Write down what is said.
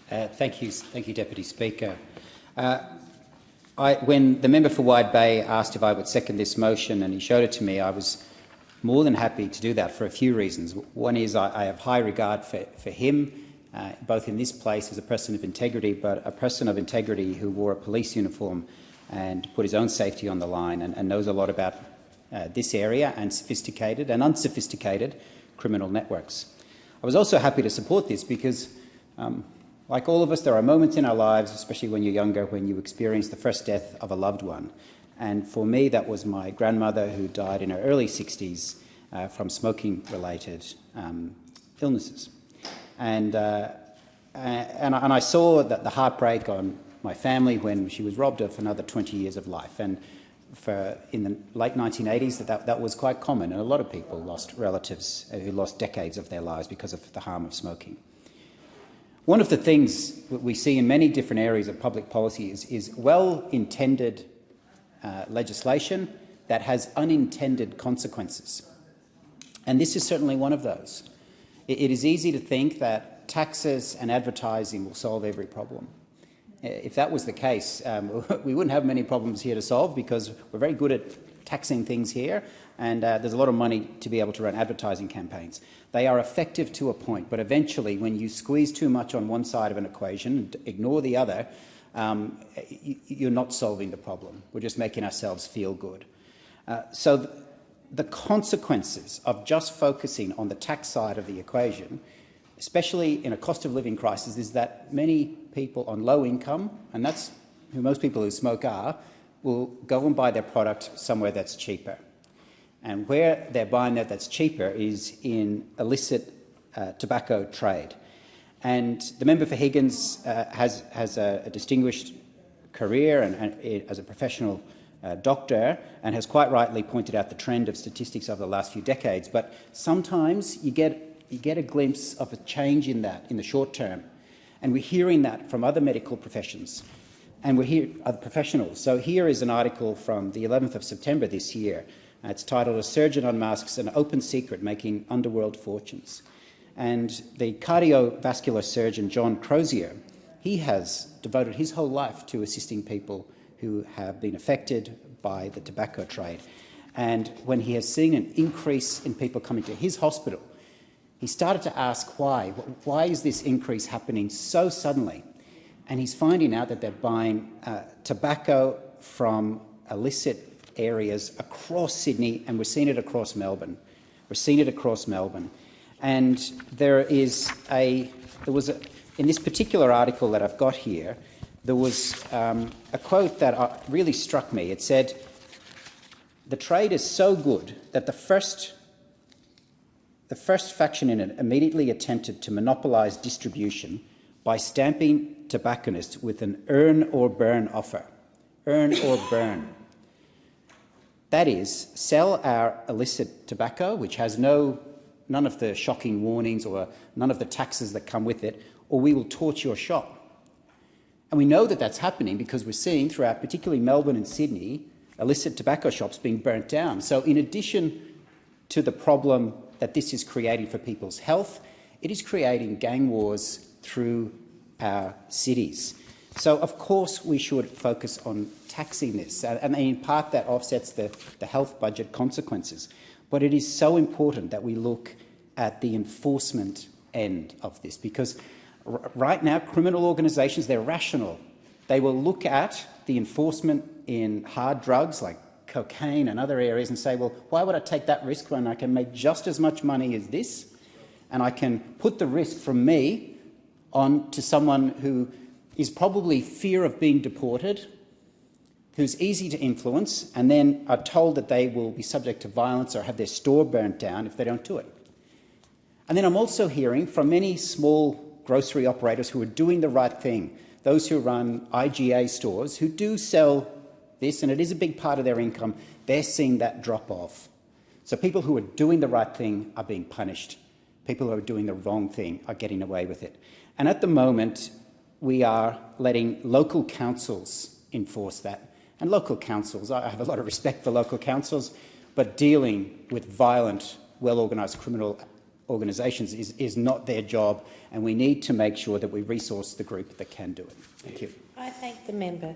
Thank you, Deputy Speaker. When the member for Wide Bay asked if I would second this motion and he showed it to me, I was more than happy to do that for a few reasons. One is I have high regard for him, both in this place as a person of integrity, but a person of integrity who wore a police uniform and put his own safety on the line and knows a lot about this area and sophisticated and unsophisticated criminal networks. I was also happy to support this because, like all of us, there are moments in our lives, especially when you're younger, when you experience the first death of a loved one. And for me, that was my grandmother, who died in her early 60s from smoking-related illnesses. And I saw that the heartbreak on my family when she was robbed of another 20 years of life. And in the late 1980s, that was quite common, and a lot of people lost relatives who lost decades of their lives because of the harm of smoking. One of the things that we see in many different areas of public policy is well-intended legislation that has unintended consequences. And this is certainly one of those. It is easy to think that taxes and advertising will solve every problem. If that was the case, we wouldn't have many problems here to solve, because we're very good at taxing things here, and there's a lot of money to be able to run advertising campaigns. They are effective to a point, but eventually, when you squeeze too much on one side of an equation and ignore the other, you're not solving the problem. We're just making ourselves feel good. So the consequences of just focusing on the tax side of the equation, especially in a cost of living crisis, is that many people on low income, and that's who most people who smoke are, will go and buy their product somewhere that's cheaper. And where they're buying that's cheaper is in illicit tobacco trade. And the member for Higgins has a distinguished career and as a professional doctor, and has quite rightly pointed out the trend of statistics over the last few decades. But sometimes you get a glimpse of a change in that in the short term. And we're hearing that from other medical professions, and we're hearing other professionals. So here is an article from the 11th of September this year. It's titled "A Surgeon Unmasks an Open Secret Making Underworld Fortunes." And the cardiovascular surgeon, John Crozier, he has devoted his whole life to assisting people who have been affected by the tobacco trade. And when he has seen an increase in people coming to his hospital, he started to ask why. Why is this increase happening so suddenly? And he's finding out that they're buying tobacco from illicit areas across Sydney, and we're seeing it across Melbourne. And in this particular article that I've got here, there was a quote that really struck me. It said, "The trade is so good that the first faction in it immediately attempted to monopolise distribution by stamping tobacconists with an earn or burn offer." Earn or burn. That is, sell our illicit tobacco, which has none of the shocking warnings or none of the taxes that come with it, or we will torch your shop. And we know that that's happening because we're seeing throughout, particularly Melbourne and Sydney, illicit tobacco shops being burnt down. So in addition to the problem that this is creating for people's health, it is creating gang wars through our cities. So, of course, we should focus on taxing this, and in part that offsets the health budget consequences. But it is so important that we look at the enforcement end of this, because right now criminal organisations, they're rational. They will look at the enforcement in hard drugs like cocaine and other areas and say, well, why would I take that risk when I can make just as much money as this, and I can put the risk from me on to someone who is probably fear of being deported, who's easy to influence, and then are told that they will be subject to violence or have their store burnt down if they don't do it. And then I'm also hearing from many small grocery operators who are doing the right thing, those who run IGA stores, who do sell this, and it is a big part of their income, they're seeing that drop off. So people who are doing the right thing are being punished. People who are doing the wrong thing are getting away with it. And at the moment, we are letting local councils enforce that. And local councils, I have a lot of respect for local councils, but dealing with violent, well-organised criminal organisations is not their job, and we need to make sure that we resource the group that can do it. Thank you. I thank the member.